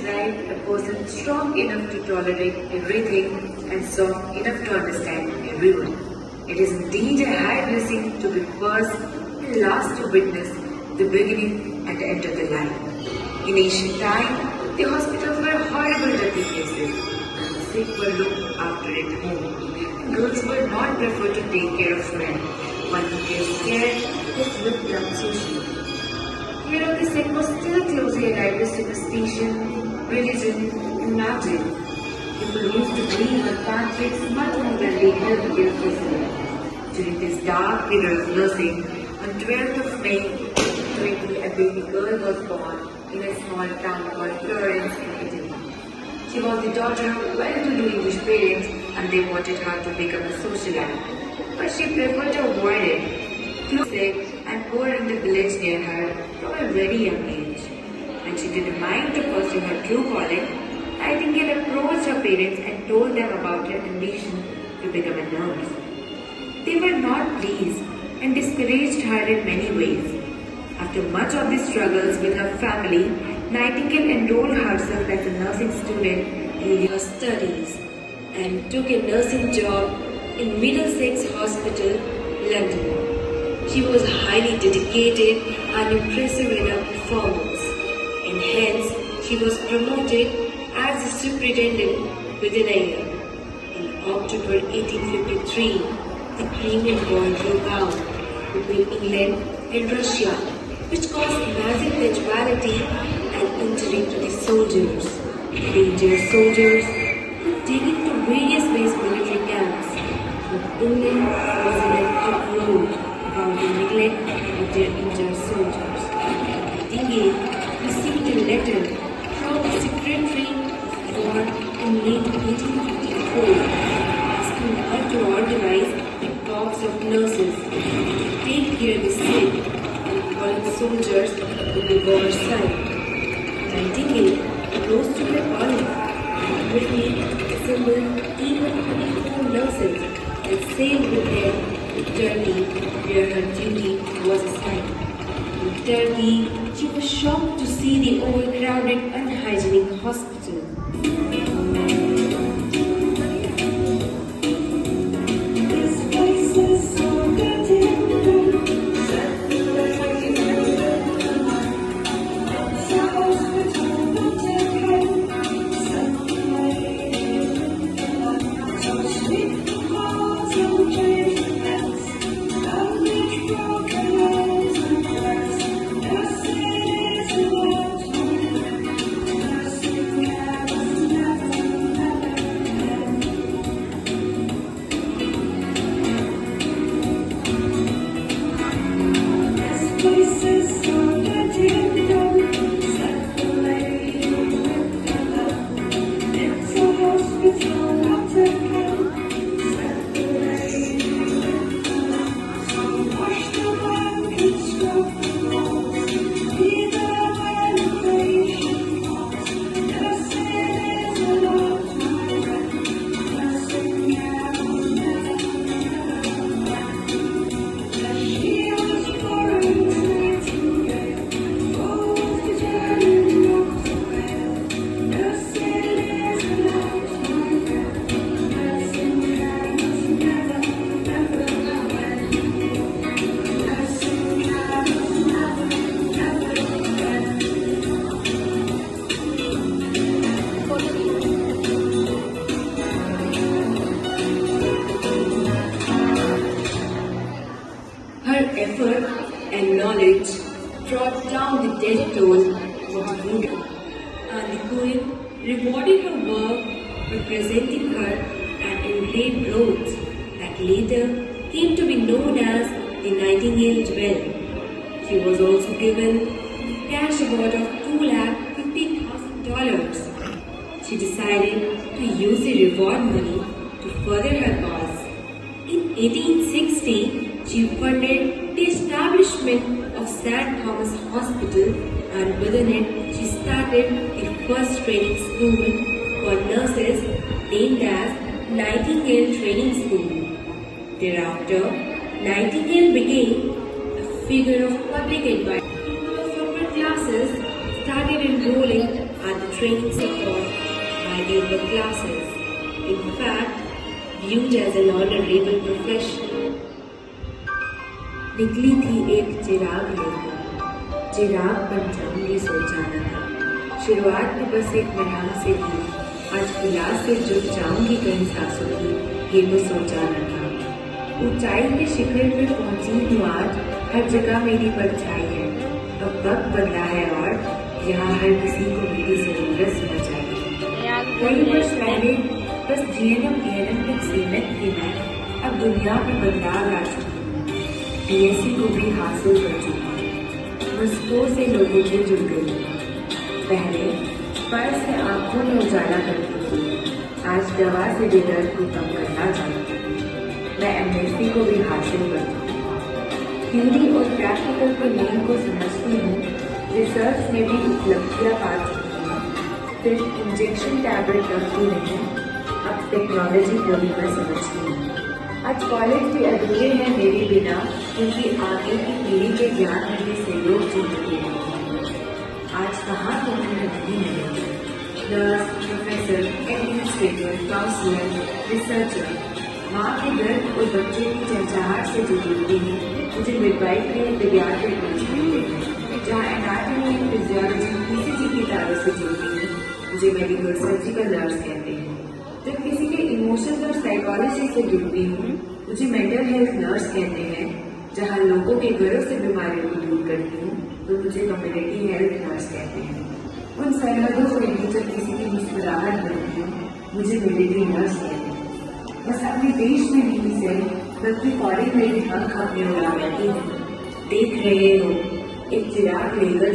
described a person strong enough to tolerate everything and soft enough to understand everyone. It is indeed a high blessing to be first and last to witness the beginning and the end of the line. In ancient time, the hospitals were horrible dirty places, and the sick were looked after at home, and girls were not preferred to take care of men, one who gives care is looked down socially. Fear of the sick was still closely allied with superstition, religion, and magic. People used to believe on tantrics much more than they helped their physician. During this dark era of nursing, on 12th of May 2020, a baby girl was born in a small town called Florence in Italy. She was the daughter of well-to-do English parents and they wanted her to become a socialite. But she preferred to avoid it, flew sick and poor in the village near her from a very young age. When she determined to pursue her true calling, Nightingale approached her parents and told them about her ambition to become a nurse. They were not pleased and discouraged her in many ways. After much of the struggles with her family, Nightingale enrolled herself as a nursing student in her studies and took a nursing job in Middlesex Hospital, London. She was highly dedicated and impressive in her performance, and hence she was promoted as a superintendent within a year. In October 1853, the Crimean War broke out between England and Russia, which caused massive casualty and injury to the soldiers. The injured soldiers were taken to various base military camps, but England was in an uproar about the neglect of their injured soldiers. Nightingale received a letter from the Secretary of War in late 1854 asking her to organize a corps of nurses to take care of the sick and fallen soldiers to the war side. Nightingale rose to her calling and quickly assembled a team of 24 nurses and sailed with them to Turkey, where her duty was assigned. In Turkey, she was shocked to see the overcrowded, unhygienic hospital. Effort and knowledge brought down the death toll of the wounded, and the Queen rewarded her work by presenting her an engraved rose that later came to be known as the Nightingale Jewel. She was also given a cash award of $250,000. She decided to use the reward money to further her cause. In 1860, she funded the establishment of St. Thomas Hospital, and within it she started the first training school for nurses named as Nightingale Training School. Thereafter, Nightingale became a figure of public advice. People of upper classes started enrolling are the training support by yoga classes. In fact, viewed as an honorable profession. निकली थी एक चिराग लेकर, चिराग बन जाऊंगी सोचा न था। शुरुआत में बस एक मनाम से थी, आज गिलास से जुट जाऊंगी कई सांसों की, ये तो सोचा न था। ऊंचाई के शिखर पे पहुंची हूँ आज, हर जगह मेरी परछाई है। अब वक्त बदला है और यहाँ हर किसी को मेरी जरूरत समझ चाहिए। कई वर्ष पहले बस जीएनएम तक सीमित थी मैं, अब दुनिया में बदलाव ला चुकी हूँ। पीएससी को भी हासिल कर चुकी हूँ, मुस्कों से लोगों से जुड़ गई हूँ। पहले फर्ज से आंखों में उजाला करती थी, आज दवा से भी दर्द को कम करना जानती हूँ। मैं एमएससी को भी हासिल कर चुकी हूँ, थ्योरी और प्रैक्टिकल के मेल को समझती हूँ, रिसर्च में भी उपलब्धियाँ पा चुकी हूँ। सिर्फ इंजेक्शन टैबलेट रखती नहीं, अब टेक्नोलॉजी को भी मैं समझती हूँ। आज कॉलेज भी अधूरे हैं मेरे बिना, क्योंकि आगे की पीढ़ी के ज्ञान में भी सहयोग जुड़ती है। आज कहाँ नौकरी लगती है, nurse, professor, administrator, counsellor, researcher, माँ के दर्द और बच्चे की चहचहाहट से जुड़ी हुई है। मुझे मिडवाइफरी पीडियाट्रिक नर्स मिलते हैं, जहाँ एनाटॉमी एंड फिजियोलॉजी पीसीजी की तारों से जुड़ती है। मुझे मेडिकल सर्जिकल नर्स कहते हैं। जब किसी के इमोशंस और साइकोलॉजी से जुड़ती हूँ, मुझे मेंटल हेल्थ नर्स कहते हैं। जहाँ लोगों के घरों से बीमारियों को दूर करती हूँ, तो मुझे कम्युनिटी हेल्थ नर्स कहते हैं। उन सरहदों से भी जब किसी की मुस्कुराहट बनती हूँ, मुझे मिलिट्री नर्स कहते हैं। बस अपने देश में नहीं सही, बल्कि फॉरेन में भी हम अपने उड़ा बैठी हूँ। देख रहे हो एक चिराग लेकर